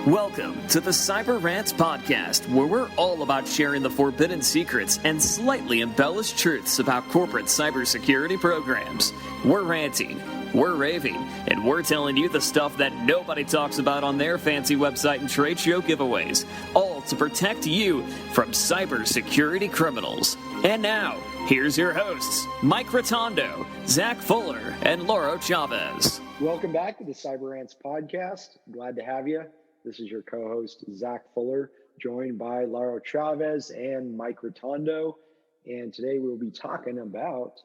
Welcome to the Cyber Rants Podcast, where we're all about sharing the forbidden secrets and slightly embellished truths about corporate cybersecurity programs. We're ranting, we're raving, and we're telling you the stuff that nobody talks about on their fancy website and trade show giveaways, all to protect you from cybersecurity criminals. And now, here's your hosts, Mike Rotondo, Zach Fuller, and Lauro Chavez. Welcome back to the Cyber Rants Podcast. Glad to have you. This is your co-host, Zach Fuller, joined by Lauro Chavez and Mike Rotondo. And today we'll be talking about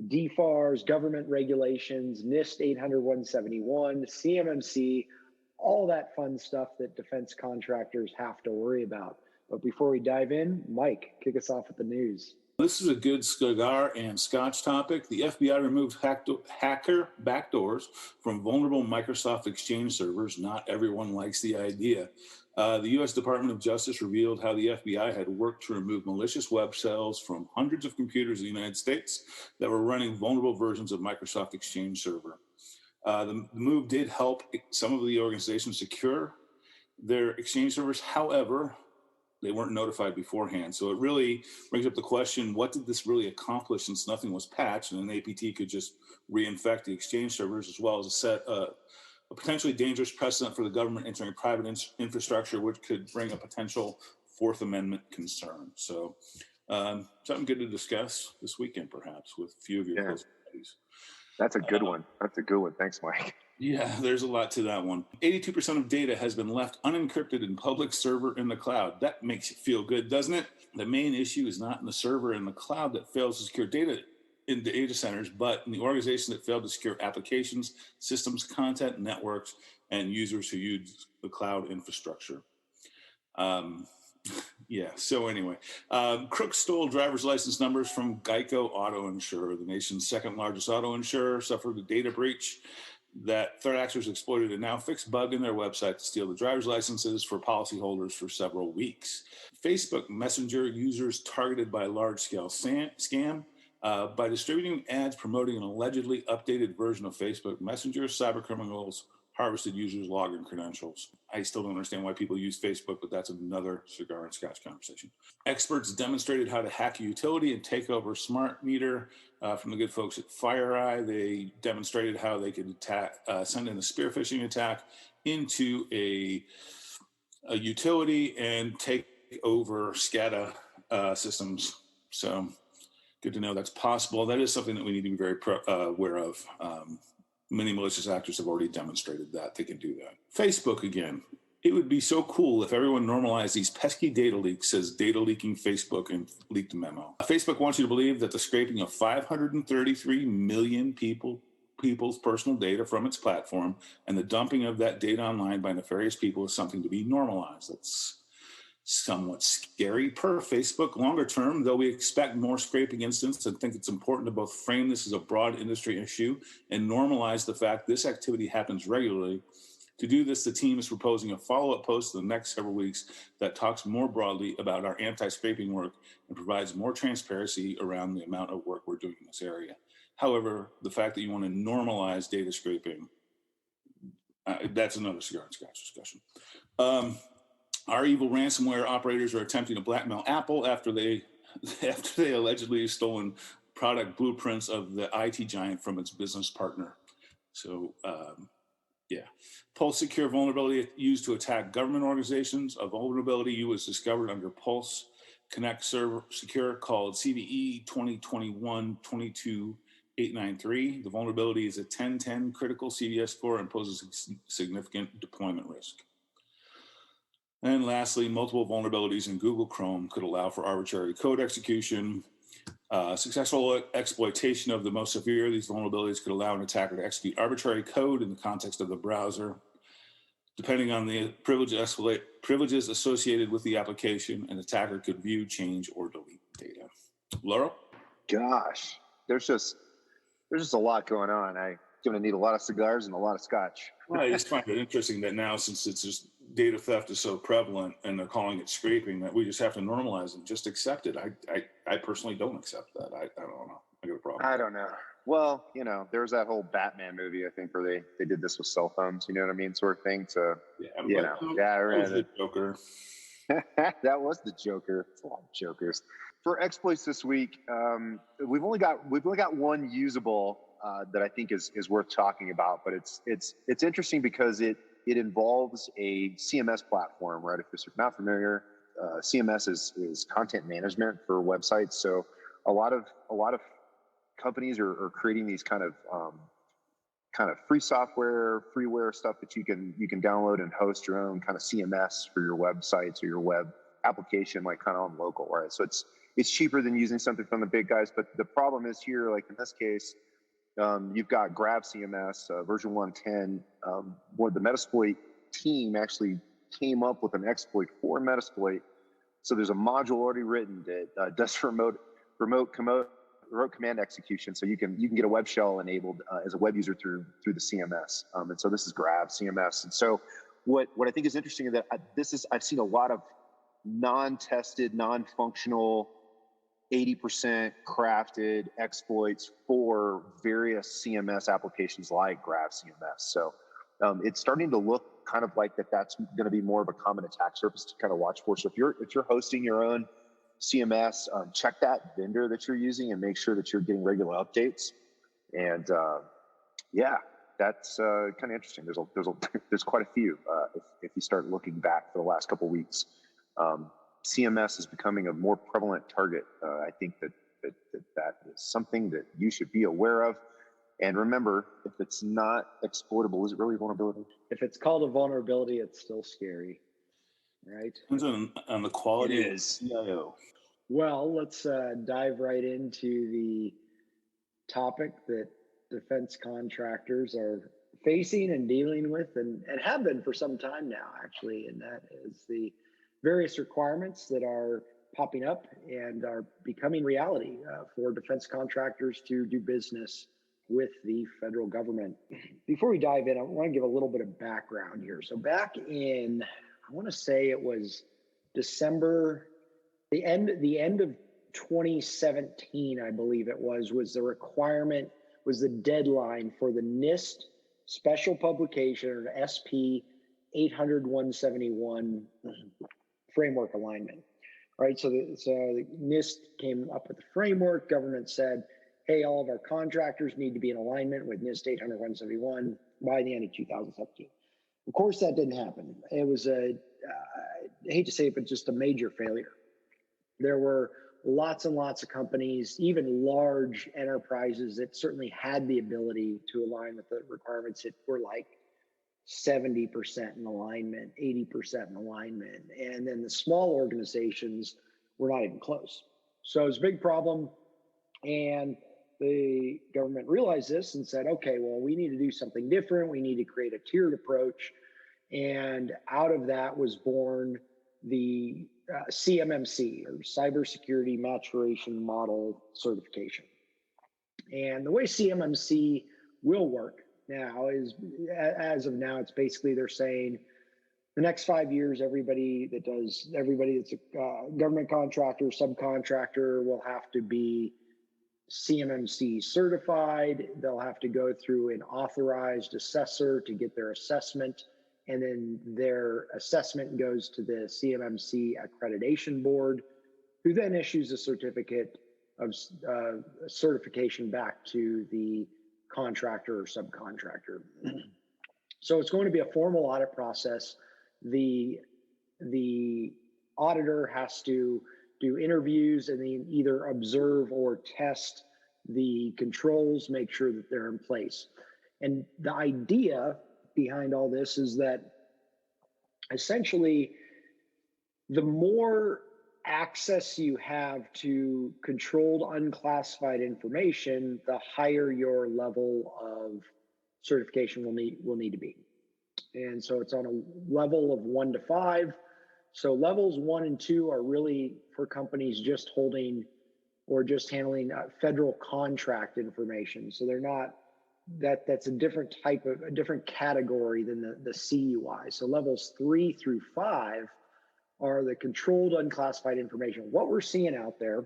DFARS, government regulations, NIST 800-171, CMMC, all that fun stuff that defense contractors have to worry about. But before we dive in, Mike, kick us off with the news. This is a good cigar and scotch topic. The FBI removed hacker backdoors from vulnerable Microsoft Exchange servers. Not everyone likes the idea. The U.S. Department of Justice revealed how the FBI had worked to remove malicious web shells from hundreds of computers in the United States that were running vulnerable versions of Microsoft Exchange Server. The move did help some of the organizations secure their Exchange servers. However, they weren't notified beforehand. So it really brings up the question, what did this really accomplish since nothing was patched and an APT could just reinfect the Exchange servers, as well as set a potentially dangerous precedent for the government entering private infrastructure, which could bring a potential Fourth Amendment concern. So something good to discuss this weekend, perhaps, with a few of your close buddies. That's a good one. That's a good one. Thanks, Mike. Yeah, there's a lot to that one. 82% of data has been left unencrypted in public server in the cloud. That makes you feel good, doesn't it? The main issue is not in the server in the cloud that fails to secure data in the data centers, but in the organization that failed to secure applications, systems, content, networks, and users who use the cloud infrastructure. So anyway, crooks stole driver's license numbers from Geico Auto Insurer, the nation's second largest auto insurer, suffered a data breach that threat actors exploited a now fixed bug in their website to steal the driver's licenses for policyholders for several weeks. Facebook Messenger users targeted by a large-scale scam. By distributing ads promoting an allegedly updated version of Facebook Messenger, cybercriminals harvested users' login credentials. I still don't understand why people use Facebook, but that's another cigar and scotch conversation. Experts demonstrated how to hack a utility and take over smart meter from the good folks at FireEye. They demonstrated how they could send in a spear phishing attack into a utility and take over SCADA systems. So good to know that's possible. That is something that we need to be very aware of. Many malicious actors have already demonstrated that they can do that. Facebook again. It would be so cool if everyone normalized these pesky data leaks, says data leaking Facebook and leaked memo. Facebook wants you to believe that the scraping of 533 million people's personal data from its platform and the dumping of that data online by nefarious people is something to be normalized. That's somewhat scary per Facebook. Longer term, though, we expect more scraping incidents and think it's important to both frame this as a broad industry issue and normalize the fact this activity happens regularly. To do this, the team is proposing a follow-up post in the next several weeks that talks more broadly about our anti-scraping work and provides more transparency around the amount of work we're doing in this area. However, the fact that you want to normalize data scraping, that's another cigar and scotch discussion. Our evil ransomware operators are attempting to blackmail Apple after they allegedly stolen product blueprints of the IT giant from its business partner. So, Pulse Secure vulnerability used to attack government organizations. A vulnerability was discovered under Pulse Connect Server Secure called CVE 2021-22893. The vulnerability is a 1010 critical CVS score and poses significant deployment risk. And lastly, multiple vulnerabilities in Google Chrome could allow for arbitrary code execution. Successful exploitation of the most severe of these vulnerabilities could allow an attacker to execute arbitrary code in the context of the browser. Depending on the privileges associated with the application, an attacker could view, change, or delete data. Lauro? Gosh, there's just a lot going on. I'm going to need a lot of cigars and a lot of scotch. Well, I just find it interesting that now, since it's just data theft is so prevalent and they're calling it scraping, that we just have to normalize it, just accept it. I personally don't accept that. I don't know. I got a problem. I don't know. Well, there was that whole Batman movie, I think, where they did this with cell phones, you know what I mean, sort of thing. So, that was the Joker. That was the Joker. It's a lot of Jokers. For exploits this week, we've only got one usable that I think is worth talking about, but it's interesting because it involves a CMS platform, right? If you're not familiar, CMS is content management for websites. So a lot of companies are creating these kind of free software, freeware stuff that you can download and host your own kind of CMS for your websites or your web application, like kind of on local, right? So it's cheaper than using something from the big guys. But the problem is here, like in this case, you've got Grav CMS version 110, where the Metasploit team actually came up with an exploit for Metasploit. So there's a module already written that does remote command execution, so you can get a web shell enabled as a web user through the CMS. And so this is Grav CMS. And so what I think is interesting is that I've seen a lot of non-tested, non-functional, 80% crafted exploits for various CMS applications like Grav CMS. So it's starting to look kind of like that's going to be more of a common attack surface to kind of watch for. So if you're hosting your own CMS, check that vendor that you're using and make sure that you're getting regular updates. And that's kind of interesting. There's quite a few if you start looking back for the last couple of weeks. CMS is becoming a more prevalent target. I think that is something that you should be aware of. And remember, if it's not exploitable, is it really a vulnerability? If it's called a vulnerability, it's still scary, right? Depends on the quality of the CIO. Well, let's dive right into the topic that defense contractors are facing and dealing with and have been for some time now, actually, and that is the various requirements that are popping up and are becoming reality for defense contractors to do business with the federal government. Before we dive in, I want to give a little bit of background here. So back in, I want to say it was December, the end of 2017, I believe it was the requirement, was the deadline for the NIST special publication, or SP 800-171 framework alignment, right? So the NIST came up with the framework. Government said, hey, all of our contractors need to be in alignment with NIST 800-171 by the end of 2017. Of course, that didn't happen. It was I hate to say it, but just a major failure. There were lots and lots of companies, even large enterprises, that certainly had the ability to align with the requirements that were like 70% in alignment, 80% in alignment. And then the small organizations were not even close. So it was a big problem. And the government realized this and said, okay, well, we need to do something different. We need to create a tiered approach. And out of that was born the CMMC, or Cybersecurity Maturation Model Certification. And the way CMMC will work now is, as of now, it's basically they're saying the next 5 years, everybody that's a government contractor, subcontractor will have to be CMMC certified. They'll have to go through an authorized assessor to get their assessment. And then their assessment goes to the CMMC accreditation board, who then issues a certificate of certification back to the contractor or subcontractor. So it's going to be a formal audit process. The auditor has to do interviews and then either observe or test the controls, make sure that they're in place. And the idea behind all this is that essentially the more access you have to controlled unclassified information, the higher your level of certification will need to be. And so it's on a level of 1 to 5. So levels 1 and 2 are really for companies just holding or just handling federal contract information. So they're not, that's a different type of, a different category than the CUI. So levels 3 through 5 are the controlled unclassified information. What we're seeing out there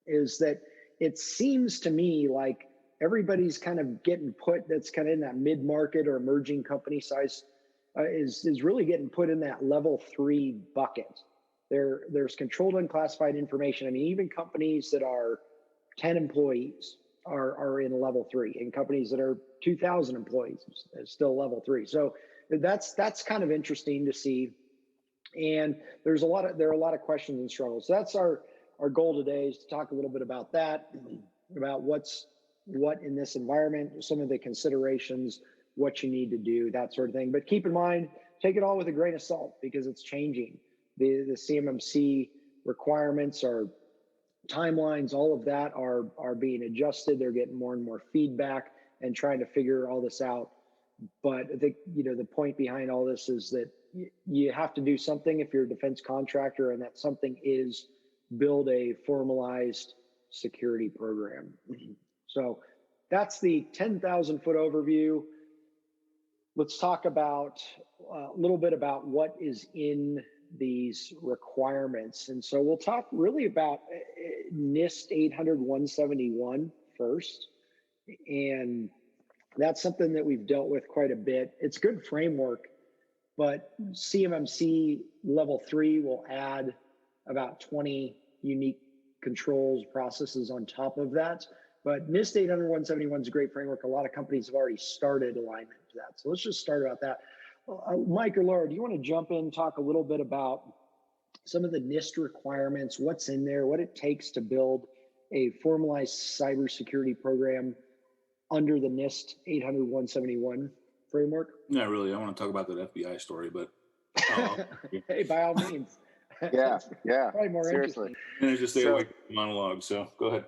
is that it seems to me like everybody's kind of getting put, that's kind of in that mid-market or emerging company size, is really getting put in that level 3 bucket. There's controlled unclassified information. I mean, even companies that are 10 employees are in level 3, and companies that are 2,000 employees is still level 3. So that's kind of interesting to see. And there are a lot of questions and struggles. So that's our goal today, is to talk a little bit about that, about what in this environment, some of the considerations, what you need to do, that sort of thing. But keep in mind, take it all with a grain of salt, because it's changing. The CMMC requirements, are timelines, all of that are being adjusted. They're getting more and more feedback and trying to figure all this out. But I think, the point behind all this is that you have to do something if you're a defense contractor, and that something is build a formalized security program. So that's the 10,000 foot overview. Let's talk about a little bit about what is in these requirements. And so we'll talk really about NIST 800-171 first. And that's something that we've dealt with quite a bit. It's good framework, but CMMC level 3 will add about 20 unique controls, processes on top of that. But NIST 800-171 is a great framework. A lot of companies have already started alignment to that. So let's just start about that. Mike or Laura, do you want to jump in and talk a little bit about some of the NIST requirements, what's in there, what it takes to build a formalized cybersecurity program under the NIST 800-171 framework? Not really. I want to talk about that FBI story, but hey, by all means. Yeah. Probably more Seriously. And I just stay awake monologue. So go ahead.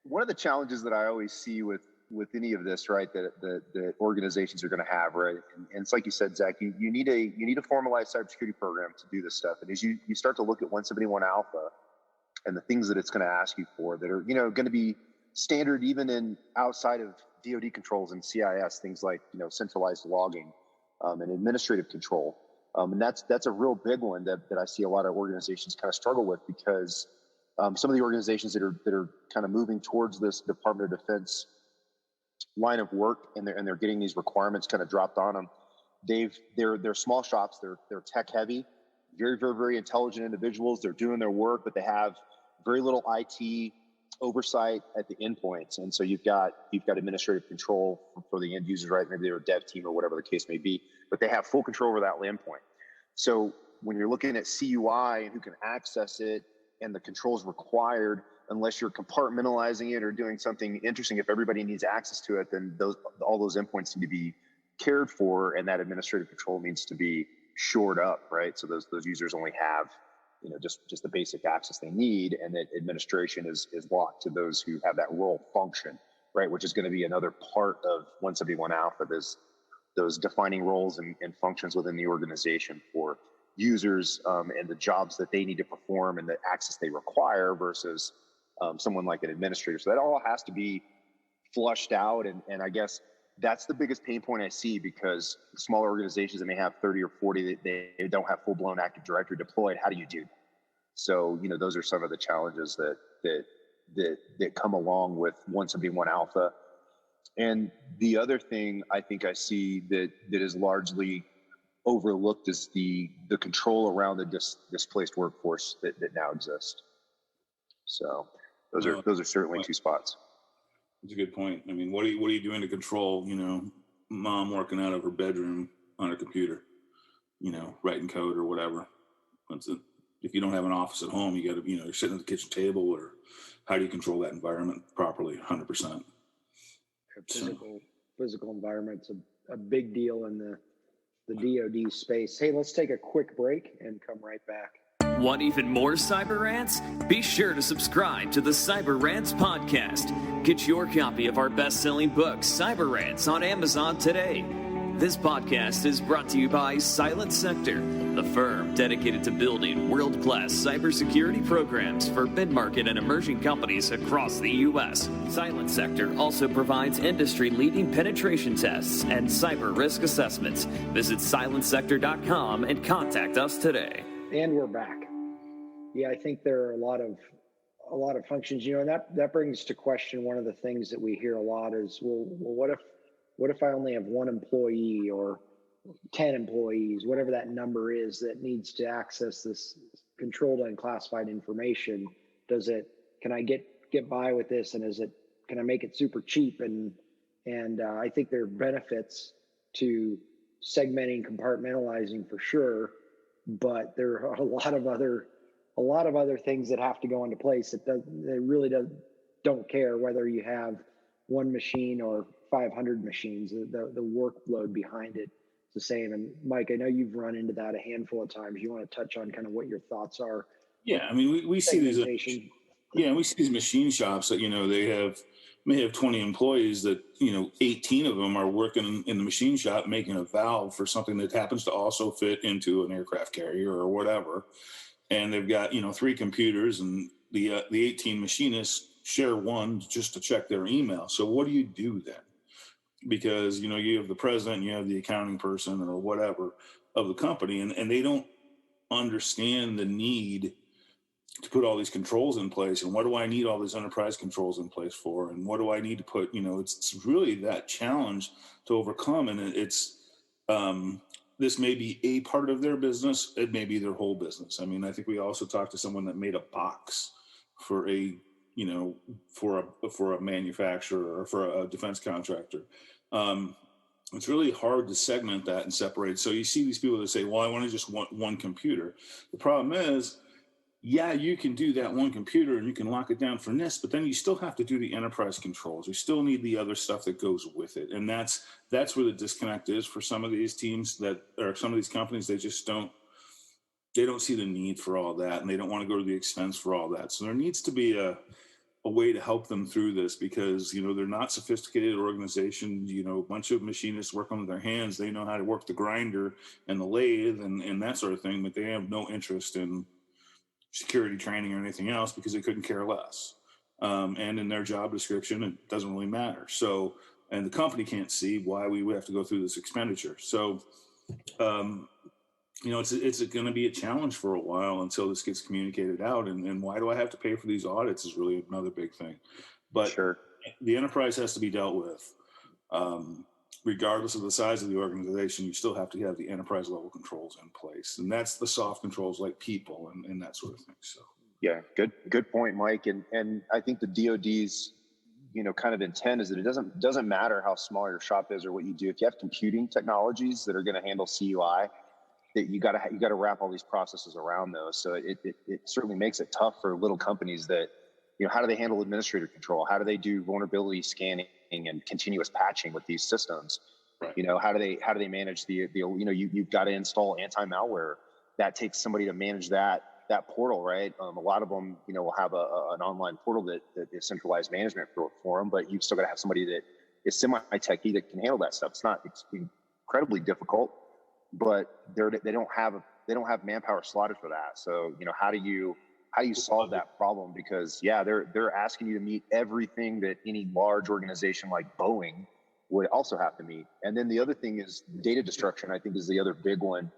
One of the challenges that I always see with any of this, right, that organizations are going to have, right, and it's like you said, Zach, you need a formalized cybersecurity program to do this stuff. And as you start to look at 171 Alpha and the things that it's going to ask you for that are going to be standard even in outside of DoD controls and CIS, things like centralized logging and administrative control. And that's a real big one that I see a lot of organizations kind of struggle with, because some of the organizations that are kind of moving towards this Department of Defense line of work, and they're getting these requirements kind of dropped on them. They're small shops. They're tech heavy, very, very, very intelligent individuals. They're doing their work, but they have very little IT oversight at the endpoints. And so you've got administrative control for the end users, right? Maybe they're a dev team or whatever the case may be, but they have full control over that endpoint. So when you're looking at CUI and who can access it and the controls required, unless you're compartmentalizing it or doing something interesting, if everybody needs access to it, then all those endpoints need to be cared for, and that administrative control needs to be shored up, right? So those users only have just the basic access they need, and that administration is locked to those who have that role function, right? Which is going to be another part of 171 Alpha, those defining roles and functions within the organization for users and the jobs that they need to perform and the access they require versus someone like an administrator. So that all has to be flushed out. And I guess that's the biggest pain point I see, because smaller organizations that may have 30 or 40, they don't have full-blown Active Directory deployed. How do you do that? So, those are some of the challenges that come along with 171 Alpha. And the other thing I think I see that is largely overlooked is the control around the displaced workforce that now exists. So those are certainly two spots. That's a good point. I mean, what are you doing to control, mom working out of her bedroom on a computer, writing code or whatever? If you don't have an office at home, you got to, you're sitting at the kitchen table, or how do you control that environment properly? 100%. Physical environment's a big deal in the DoD space. Hey, let's take a quick break and come right back. Want even more Cyber Rants? Be sure to subscribe to the Cyber Rants podcast. Get your copy of our best-selling book, Cyber Rants, on Amazon today. This podcast is brought to you by Silent Sector, the firm dedicated to building world-class cybersecurity programs for mid-market and emerging companies across the U.S. Silent Sector also provides industry-leading penetration tests and cyber risk assessments. Visit silentsector.com and contact us today. And we're back. Yeah, I think there are a lot a lot of functions, and that brings to question one of the things that we hear a lot is, well, what if I only have one employee or 10 employees, whatever that number is that needs to access this controlled unclassified information? Can I get by with this? And can I make it super cheap? And I think there are benefits to segmenting, compartmentalizing for sure, but there are a lot of other things that have to go into place they really don't care whether you have one machine or 500 machines. The workload behind it is the same. And Mike, I know you've run into that a handful of times. You want to touch on kind of what your thoughts are? Yeah, I mean, we see these. We see these machine shops that they may have 20 employees that 18 of them are working in the machine shop making a valve for something that happens to also fit into an aircraft carrier or whatever, and they've got 3 computers, and the 18 machinists share one just to check their email. So what do you do then? Because you have the president, you have the accounting person or whatever of the company, and they don't understand the need to put all these controls in place. And what do I need all these enterprise controls in place for? And what do I need to put, it's really that challenge to overcome. And it's, this may be a part of their business. It may be their whole business. I mean, I think we also talked to someone that made a box for for a manufacturer or for a defense contractor. It's really hard to segment that and separate. So you see these people that say, well, I want to just want one computer. The problem is, yeah, you can do that one computer and you can lock it down for NIST, but then you still have to do the enterprise controls. You still need the other stuff that goes with it. And that's where the disconnect is for some of these teams or some of these companies. They don't see the need for all that, and they don't want to go to the expense for all that. So there needs to be a way to help them through this, because, they're not sophisticated organizations. A bunch of machinists work on their hands. They know how to work the grinder and the lathe and that sort of thing, but they have no interest in security training or anything else because they couldn't care less. And in their job description, it doesn't really matter. So, and the company can't see why we would have to go through this expenditure. So, it's going to be a challenge for a while until this gets communicated out. And why do I have to pay for these audits is really another big thing. But sure, the enterprise has to be dealt with. Regardless of the size of the organization, you still have to have the enterprise level controls in place. And that's the soft controls like people and that sort of thing. So, yeah, good point, Mike. And I think the DoD's, kind of intent is that it doesn't matter how small your shop is or what you do. If you have computing technologies that are going to handle CUI, that you got to wrap all these processes around those. So it certainly makes it tough for little companies that, how do they handle administrator control? How do they do vulnerability scanning and continuous patching with these systems? Right. How do they manage you've got to install anti-malware. That takes somebody to manage that portal, right? A lot of them, will have an online portal that is centralized management for them, but you've still got to have somebody that is semi-techy that can handle that stuff. It's incredibly difficult, but they don't have manpower slotted for that. So, how do you solve that problem? Because they're asking you to meet everything that any large organization like Boeing would also have to meet. And then the other thing is data destruction, I think, is the other big one,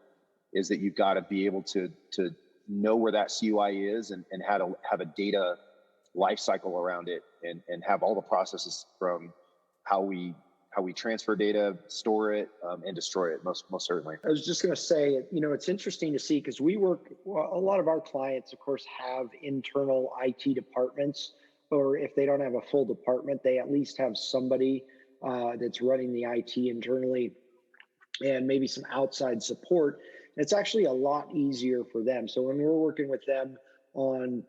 is that you've got to be able to know where that CUI is and how to have a data life cycle around it and have all the processes from how we transfer data, store it, and destroy it, most certainly. I was just going to say, it's interesting to see, because a lot of our clients, of course, have internal IT departments, or if they don't have a full department, they at least have somebody that's running the IT internally and maybe some outside support. It's actually a lot easier for them. So when we're working with them on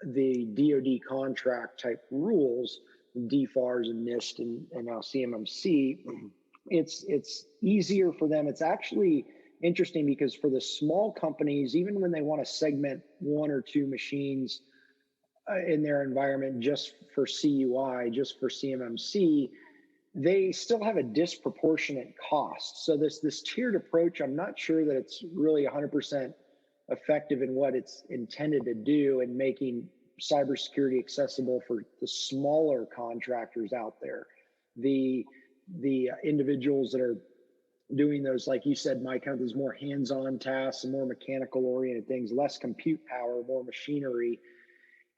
the DoD contract type rules, DFARS and NIST and now CMMC, it's easier for them. It's actually interesting because for the small companies, even when they want to segment 1 or 2 machines in their environment just for CUI, just for CMMC, they still have a disproportionate cost. So this tiered approach, I'm not sure that it's really 100% effective in what it's intended to do in making cybersecurity accessible for the smaller contractors out there. The individuals that are doing those, like you said, Mike, kind of those more hands-on tasks and more mechanical oriented things, less compute power, more machinery.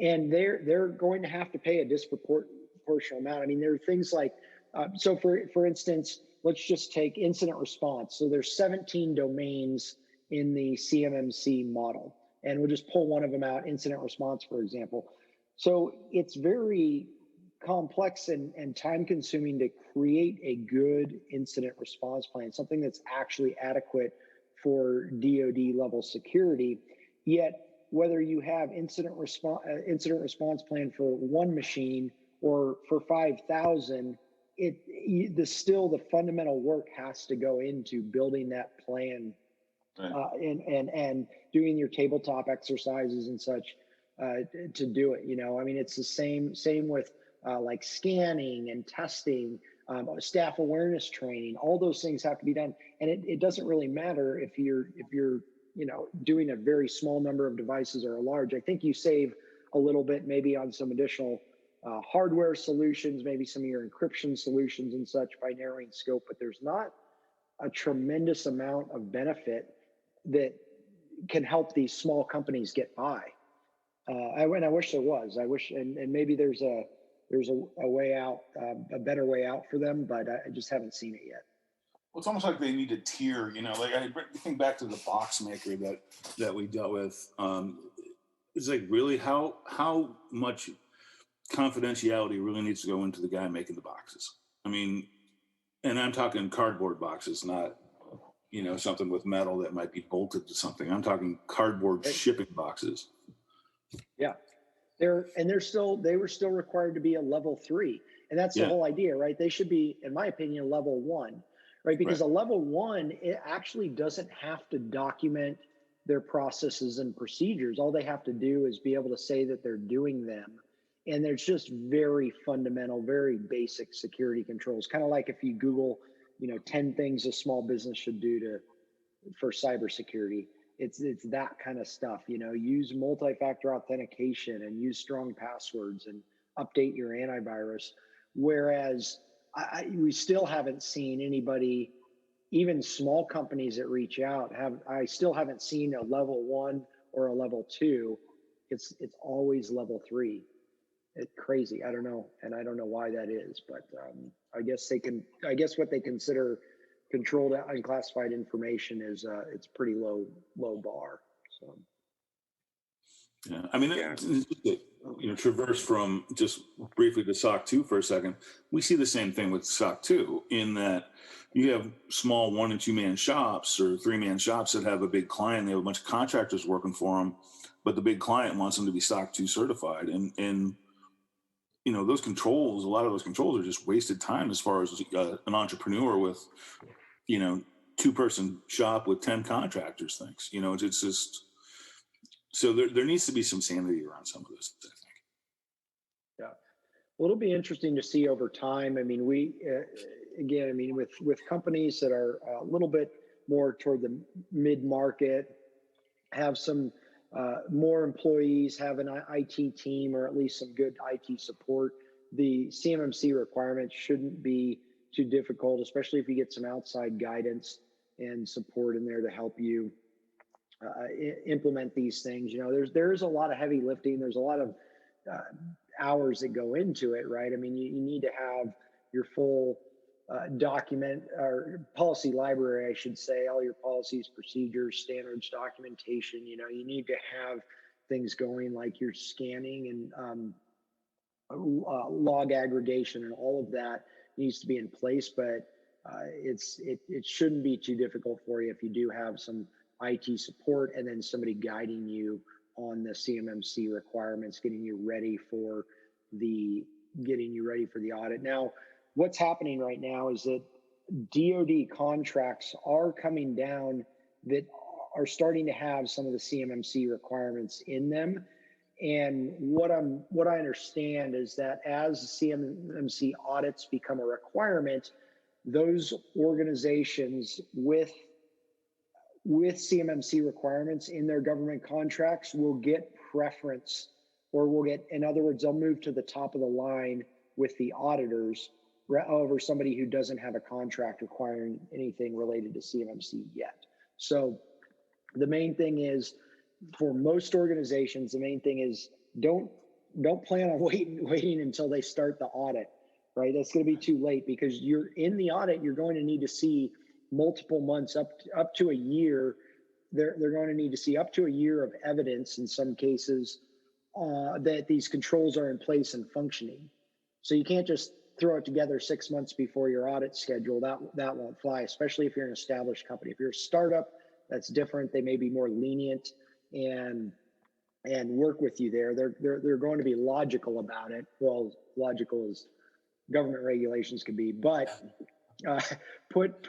and they're going to have to pay a disproportionate amount. I mean, there are things like, so for instance, let's just take incident response. So there's 17 domains in the CMMC model, and we'll just pull one of them out, incident response, for example. So it's very complex and time consuming to create a good incident response plan, something that's actually adequate for DoD level security. Yet whether you have incident response plan for one machine or for 5,000, still the fundamental work has to go into building that plan, right. And doing your tabletop exercises and such to do it. I mean, it's the same with like scanning and testing, staff awareness training. All those things have to be done, and it doesn't really matter if you're doing a very small number of devices or a large. I think you save a little bit maybe on some additional hardware solutions, maybe some of your encryption solutions and such by narrowing scope, but there's not a tremendous amount of benefit that can help these small companies get by. I wish there was. I wish, and maybe there's a way out, a better way out for them, but I just haven't seen it yet. Well, it's almost like they need to tier, like I think back to the box maker that we dealt with. It's like, really, how much confidentiality really needs to go into the guy making the boxes? I mean, and I'm talking cardboard boxes, not, something with metal that might be bolted to something. I'm talking cardboard shipping boxes. Yeah. They were still required to be a level 3. And that's the whole idea, right? They should be, in my opinion, a level 1, right? Because a level 1, it actually doesn't have to document their processes and procedures. All they have to do is be able to say that they're doing them. And there's just very fundamental, very basic security controls. Kind of like if you Google, 10 things a small business should do for cybersecurity. It's that kind of stuff, use multi-factor authentication and use strong passwords and update your antivirus. Whereas we still haven't seen anybody, even small companies that reach out, I still haven't seen a level 1 or a level 2. It's always level 3. It's crazy. I don't know. And I don't know why that is, but I guess what they consider controlled unclassified information is it's pretty low bar. So yeah, I mean, traverse from just briefly to SOC 2 for a second. We see the same thing with SOC 2 in that you have small 1 and 2 man shops or 3 man shops that have a big client. They have a bunch of contractors working for them, but the big client wants them to be SOC 2 certified, and those controls, a lot of those controls are just wasted time as far as an entrepreneur with 2-person shop with 10 contractors thinks. It's just, so there needs to be some sanity around some of this, I think. Yeah. Well, it'll be interesting to see over time. I mean, with companies that are a little bit more toward the mid-market, have some more employees, have an IT team, or at least some good IT support, the CMMC requirements shouldn't be too difficult, especially if you get some outside guidance and support in there to help you implement these things. There's a lot of heavy lifting. There's a lot of hours that go into it, right? I mean, you need to have your full document or policy library, I should say, all your policies, procedures, standards, documentation. You need to have things going like your scanning and log aggregation, and all of that needs to be in place. But it shouldn't be too difficult for you if you do have some IT support and then somebody guiding you on the CMMC requirements, getting you ready for the audit. Now, what's happening right now is that DoD contracts are coming down that are starting to have some of the CMMC requirements in them. And what I understand is that as CMMC audits become a requirement, those organizations with CMMC requirements in their government contracts will get preference, or in other words, they'll move to the top of the line with the auditors over somebody who doesn't have a contract requiring anything related to CMMC yet. So the main thing is, for most organizations, don't don't plan on waiting until they start the audit, right? That's going to be too late, because you're in the audit. You're going to need to see multiple months, up to a year. They're going to need to see up to a year of evidence in some cases that these controls are in place and functioning. So you can't just throw it together 6 months before your audit schedule. That won't fly, especially if you're an established company. If you're a startup, that's different. They may be more lenient and work with you there. They're going to be logical about it. Well, logical as government regulations can be, but put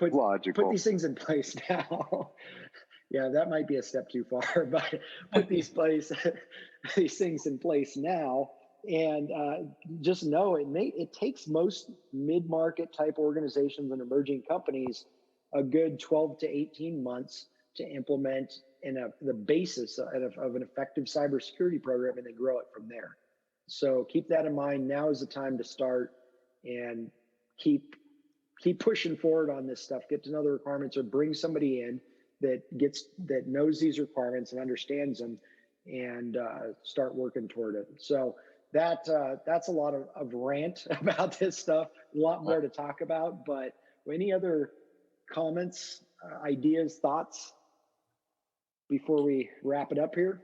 these things in place now. Yeah, that might be a step too far, but put these things in place now, and just know it takes most mid-market type organizations and emerging companies a good 12 to 18 months to implement the basis of an effective cybersecurity program, and then grow it from there. So keep that in mind. Now is the time to start, and keep pushing forward on this stuff. Get to know the requirements, or bring somebody in that knows these requirements and understands them, and start working toward it. So that's a lot of rant about this stuff. A lot more to talk about, but any other comments, ideas, thoughts before we wrap it up here?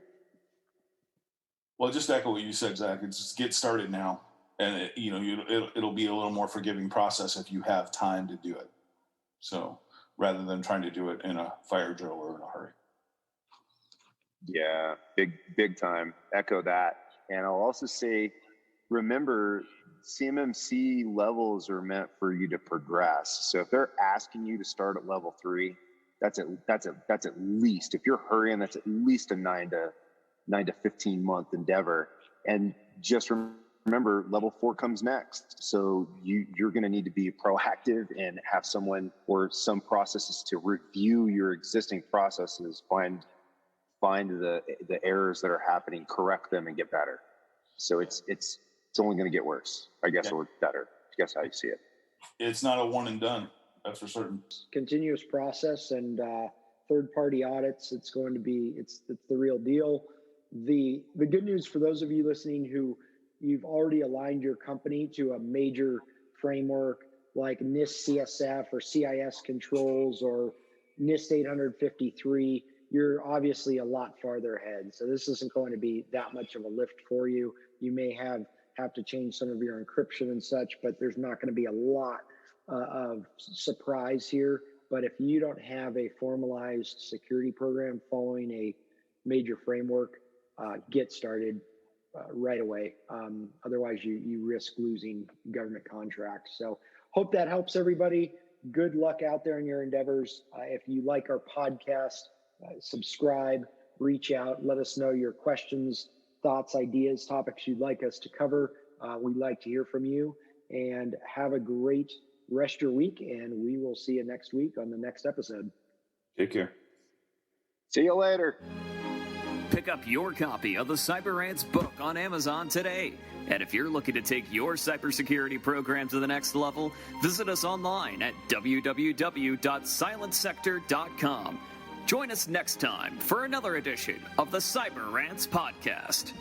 Well, just echo what you said, Zach. It's just get started now, and it'll be a little more forgiving process if you have time to do it. So rather than trying to do it in a fire drill or in a hurry. Yeah, big time. Echo that. And I'll also say, remember, CMMC levels are meant for you to progress. So if they're asking you to start at level 3, that's at least, if you're hurrying, that's at least a 9 to 15 month endeavor. And just remember, level 4 comes next. So you're going to need to be proactive and have someone or some processes to review your existing processes, find the errors that are happening, correct them, and get better. So it's only going to get worse, I guess, or better. I guess how you see it. It's not a one and done. That's for certain. Continuous process, and third-party audits. It's the real deal. The good news for those of you listening who you've already aligned your company to a major framework like NIST CSF or CIS controls or NIST 853, you're obviously a lot farther ahead. So this isn't going to be that much of a lift for you. You may have to change some of your encryption and such, but there's not going to be a lot of surprise here. But if you don't have a formalized security program following a major framework, get started right away. Otherwise, you risk losing government contracts. So hope that helps everybody. Good luck out there in your endeavors. If you like our podcast, subscribe, reach out, let us know your questions, thoughts, ideas, topics you'd like us to cover. We'd like to hear from you, and have a great rest of your week, and we will see you next week on the next episode. Take care. See you later. Pick up your copy of the CyberRants book on Amazon today. And if you're looking to take your cybersecurity program to the next level, visit us online at www.silentsector.com. Join us next time for another edition of the CyberRants podcast.